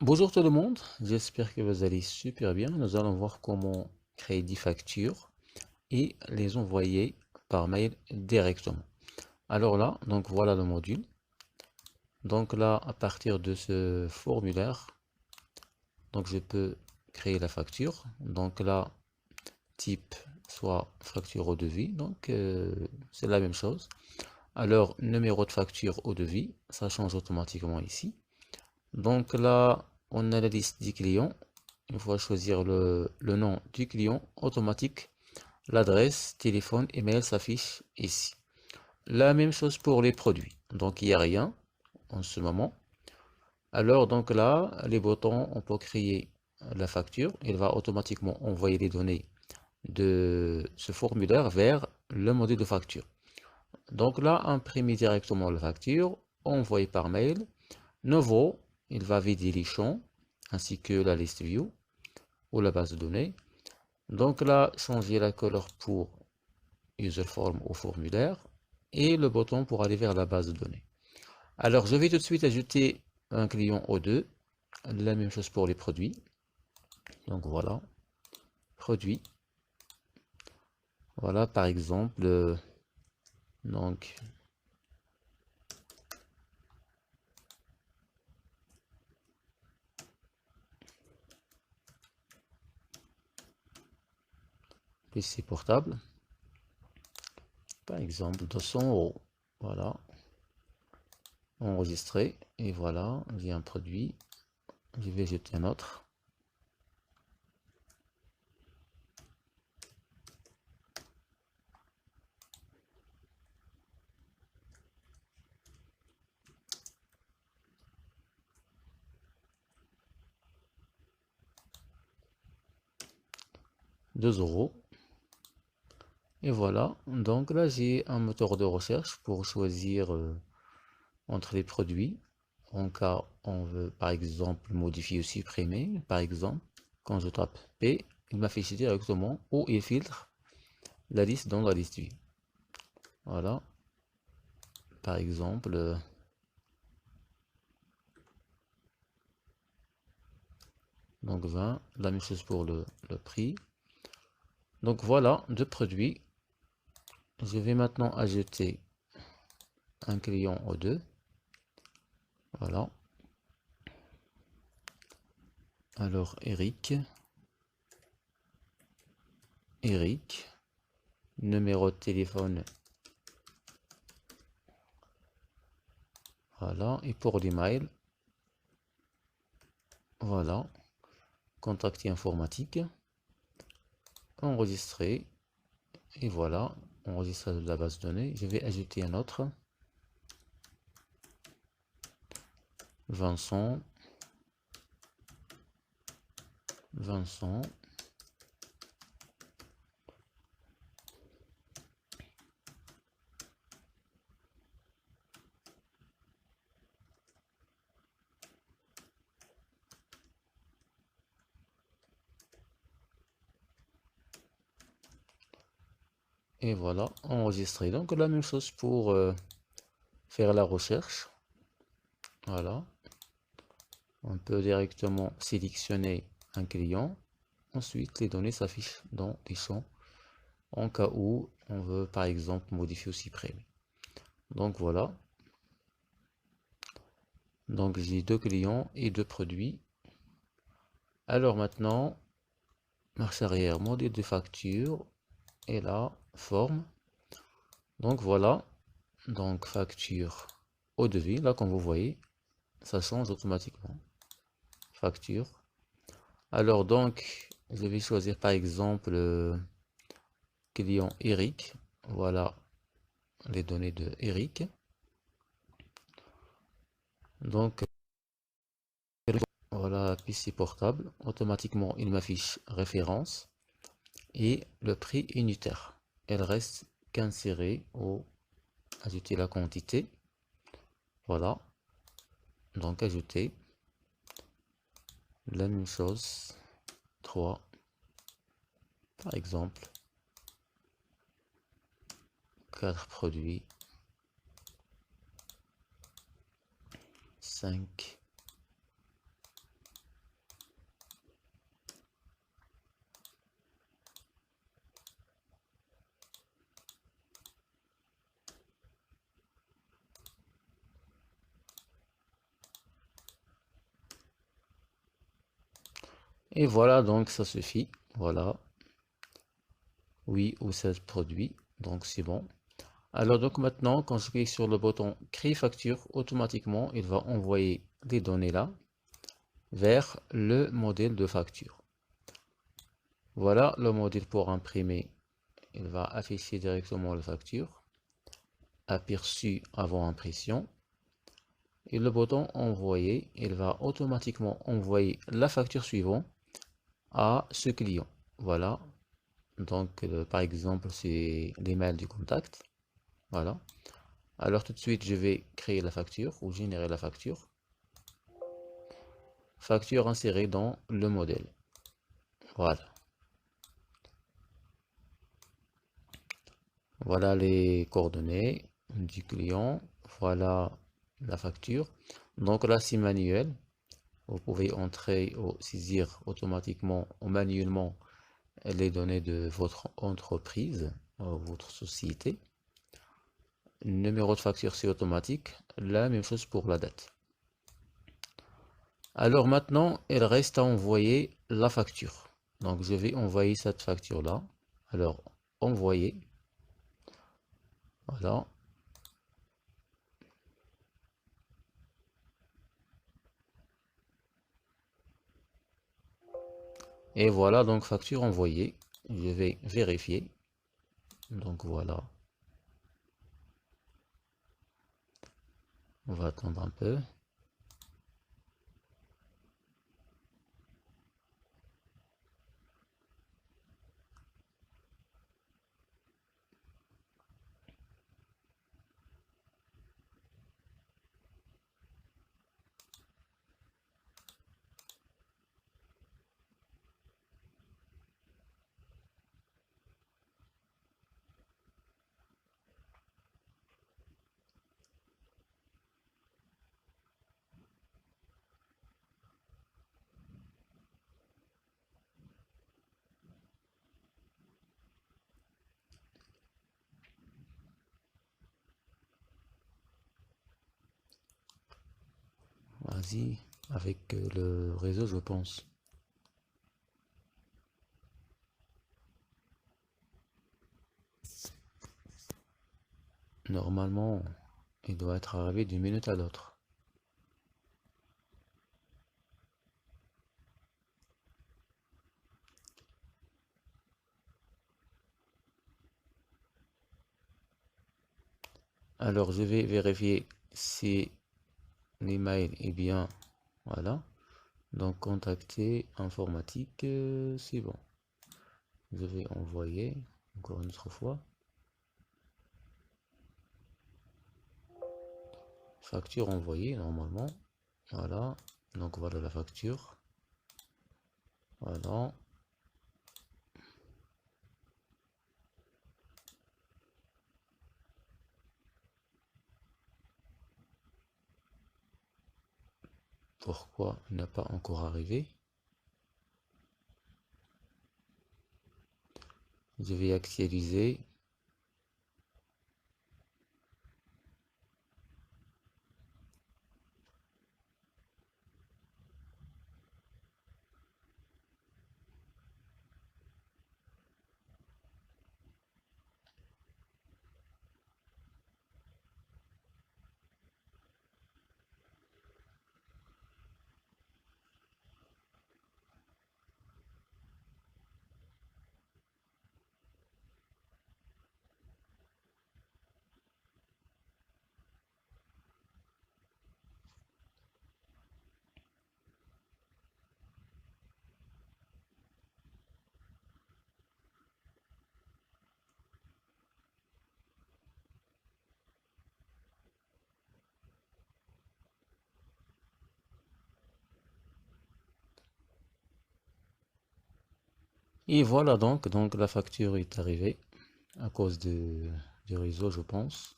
Bonjour tout le monde, j'espère que vous allez super bien. Nous allons voir comment créer des factures et les envoyer par mail directement. Alors là, donc voilà le module. Donc là, à partir de ce formulaire, donc je peux créer la facture. Donc là, type soit facture au devis, donc c'est la même chose. Alors, numéro de facture au devis, ça change automatiquement ici. Donc là, on a la liste des clients. Il faut choisir le nom du client automatique. L'adresse, téléphone, email s'affiche ici. La même chose pour les produits. Donc il n'y a rien en ce moment. Alors donc là, les boutons, on peut créer la facture. Il va automatiquement envoyer les données de ce formulaire vers le module de facture. Donc là, imprimer directement la facture, envoyer par mail. Nouveau, il va vider les champs ainsi que la liste view ou la base de données. Donc là, changer la couleur pour user form ou formulaire et le bouton pour aller vers la base de données. Alors, je vais tout de suite ajouter un client O2. La même chose pour les produits. Donc voilà, produits. Voilà, par exemple, donc PC portable. Par exemple, 200 euros. Voilà, enregistré. Et voilà, j'ai un produit. Je vais ajouter un autre. €2. Et voilà, donc là j'ai un moteur de recherche pour choisir entre les produits. En cas on veut par exemple modifier ou supprimer, par exemple, quand je tape P, il m'affiche directement ou il filtre la liste dans la liste vue. Voilà, par exemple, donc 20, la même chose pour le prix. Donc voilà, deux produits. Je vais maintenant ajouter un client aux deux. Voilà. Alors Eric, numéro de téléphone. Voilà, et pour l'email, voilà, contacter informatique, enregistrer, et voilà, enregistrer de la base de données. Je vais ajouter un autre, Vincent, Vincent, et voilà, enregistrer. Donc la même chose pour faire la recherche. Voilà, on peut directement sélectionner un client. Ensuite, les données s'affichent dans les champs en cas où on veut par exemple modifier ou supprimer. Donc voilà. Donc j'ai deux clients et deux produits. Alors maintenant, marche arrière, modèle de facture, et là, forme. Donc voilà, donc facture au devis, là comme vous voyez, ça change automatiquement. Facture. Alors donc, je vais choisir par exemple client Eric. Voilà les données de Eric. Donc voilà, PC portable. Automatiquement, il m'affiche référence et le prix unitaire. Elle reste qu'insérer ou ajouter la quantité. Voilà, donc ajouter la même chose, 3 par exemple, 4 produits, 5 Et voilà, donc ça suffit. Voilà, oui ou 16 produits, donc c'est bon. Alors donc maintenant, quand je clique sur le bouton Créer facture, automatiquement, il va envoyer les données là vers le modèle de facture. Voilà le modèle pour imprimer. Il va afficher directement la facture, aperçu avant impression. Et le bouton envoyer, il va automatiquement envoyer la facture suivante à ce client. Voilà. Donc, par exemple, c'est l'email du contact. Voilà. Alors, tout de suite, je vais créer la facture ou générer la facture. Facture insérée dans le modèle. Voilà. Voilà les coordonnées du client. Voilà la facture. Donc là, c'est manuel. Vous pouvez entrer ou saisir automatiquement ou manuellement les données de votre entreprise, votre société. Numéro de facture, c'est automatique. La même chose pour la date. Alors maintenant, il reste à envoyer la facture. Donc je vais envoyer cette facture-là. Alors, envoyer. Voilà. Et voilà, donc facture envoyée. Je vais vérifier. Donc voilà. On va attendre un peu. Vas-y, avec le réseau, je pense. Normalement, il doit être arrivé d'une minute à l'autre. Alors, je vais vérifier si l'email est bien. Voilà. Donc, contacter informatique, c'est bon. Je vais envoyer encore une autre fois. Facture envoyée, normalement. Voilà. Donc, voilà la facture. Voilà. Pourquoi il n'a pas encore arrivé? Je vais actualiser. Et voilà donc la facture est arrivée à cause du réseau, je pense.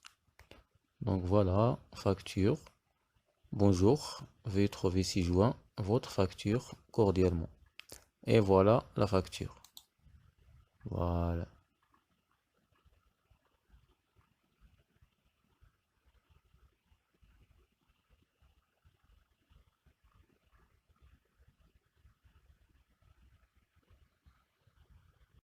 Donc voilà, facture. Bonjour, veuillez trouver ci-joint votre facture cordialement. Et voilà la facture. Voilà.